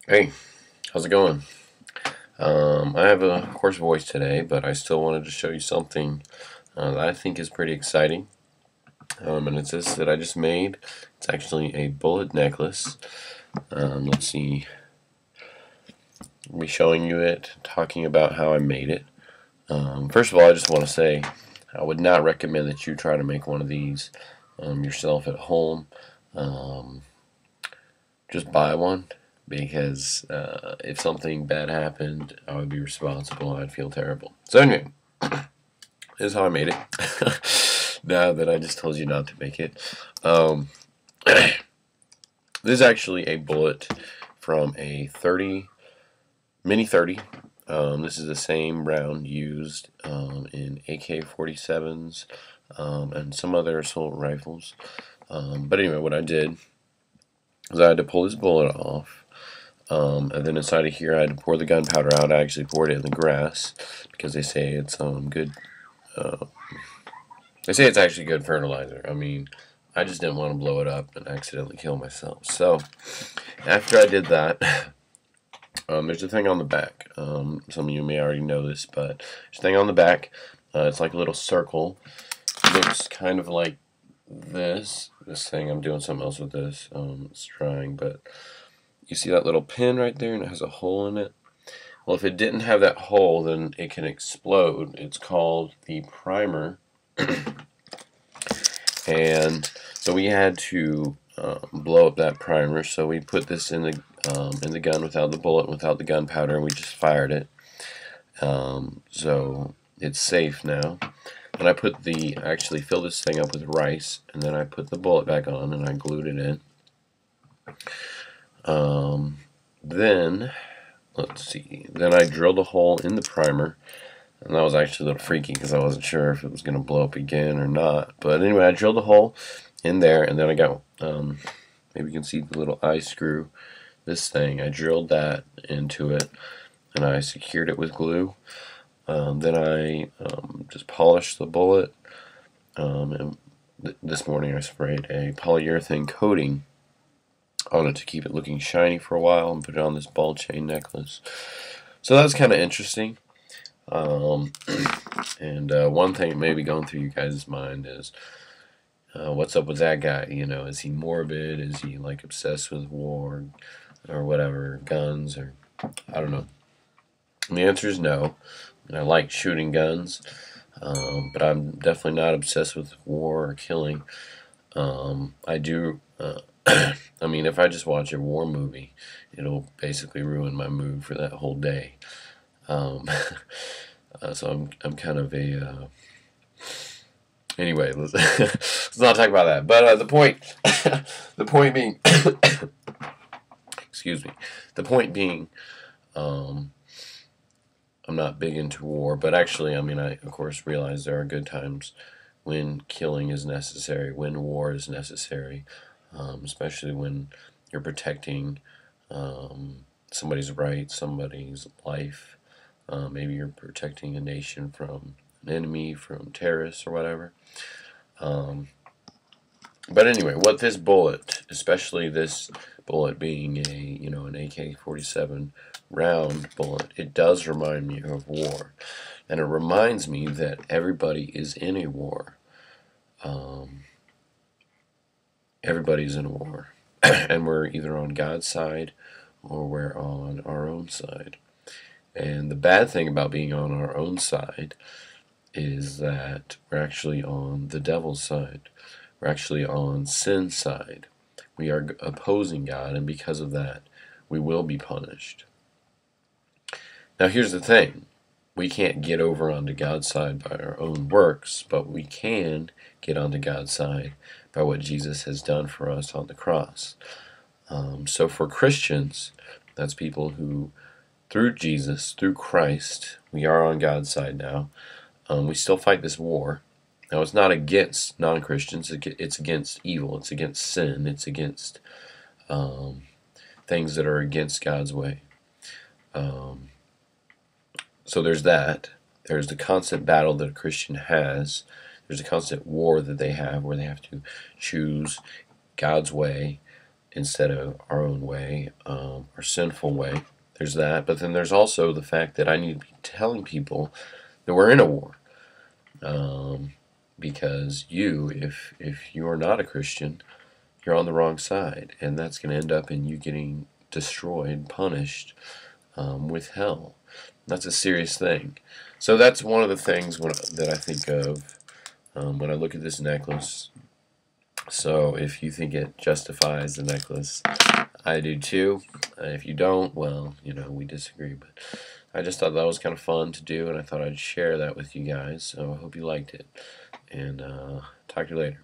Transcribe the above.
Hey, how's it going? I have a hoarse voice today, but I still wanted to show you something that I think is pretty exciting. And it's this that I just made. It's actually a bullet necklace. Let's see. I'll be showing you it, talking about how I made it. First of all, I just want to say I would not recommend that you try to make one of these yourself at home. Um, just buy one because if something bad happened, I would be responsible. I'd feel terrible. So anyway, this is how I made it. Now that I just told you not to make it, this is actually a bullet from a 30 Mini 30. This is the same round used in AK-47s and some other assault rifles. But anyway, what I did is I had to pull this bullet off. And then inside of here, I had to pour the gunpowder out. I actually poured it in the grass because they say it's good. Uh, they say it's actually good fertilizer. I mean, I just didn't want to blow it up and accidentally kill myself. So after I did that, there's a thing on the back. Some of you may already know this, but there's a thing on the back. It's like a little circle. It looks kind of like this. This thing, I'm doing something else with this. It's trying, but you see that little pin right there, and it has a hole in it. Well, if it didn't have that hole, then it can explode. It's called the primer. And so we had to blow up that primer. So we put this in the gun without the bullet, without the gunpowder, and we just fired it. So it's safe now. And I actually filled this thing up with rice, and then I put the bullet back on, and I glued it in. Then, let's see, then I drilled a hole in the primer, and that was actually a little freaky because I wasn't sure if it was going to blow up again or not. But anyway, I drilled a hole in there, and then I got, maybe you can see the little eye screw, this thing, I drilled that into it, and I secured it with glue. Then I just polished the bullet, and this morning I sprayed a polyurethane coating on it to keep it looking shiny for a while and put it on this ball chain necklace. So that's kind of interesting. And one thing that may be going through you guys' mind is, what's up with that guy? You know, is he morbid? Is he like obsessed with war or whatever, guns, or I don't know. And the answer is no. And I like shooting guns, but I'm definitely not obsessed with war or killing. I do. I mean, if I just watch a war movie, it'll basically ruin my mood for that whole day. So I'm kind of a. Anyway, let's not talk about that. But the point being, excuse me, the point being, I'm not big into war, but actually, I mean, I of course realize there are good times when killing is necessary, when war is necessary, especially when you're protecting somebody's rights, somebody's life. Maybe you're protecting a nation from an enemy, from terrorists or whatever. But anyway, what this bullet, especially this bullet being an AK-47 round bullet, it does remind me of war. And it reminds me that everybody is in a war. Everybody's in a war. And we're either on God's side or we're on our own side. And the bad thing about being on our own side is that we're actually on the devil's side. We're actually on sin's side. We are opposing God, and because of that, we will be punished. Now, here's the thing. We can't get over onto God's side by our own works, but we can get onto God's side by what Jesus has done for us on the cross. So for Christians, that's people who, through Jesus, through Christ, we are on God's side now. We still fight this war. Now, it's not against non-Christians. It's against evil. It's against sin. It's against things that are against God's way. So there's that. There's the constant battle that a Christian has. There's a constant war that they have where they have to choose God's way instead of our own way, our sinful way. There's that, but then there's also the fact that I need to be telling people that we're in a war. Because if you're not a Christian, you're on the wrong side, and that's going to end up in you getting destroyed, punished with hell. That's a serious thing. So that's one of the things that I think of when I look at this necklace. So if you think it justifies the necklace, I do too. If you don't, well, we disagree. But I just thought that was kind of fun to do, and I thought I'd share that with you guys. So I hope you liked it. And talk to you later.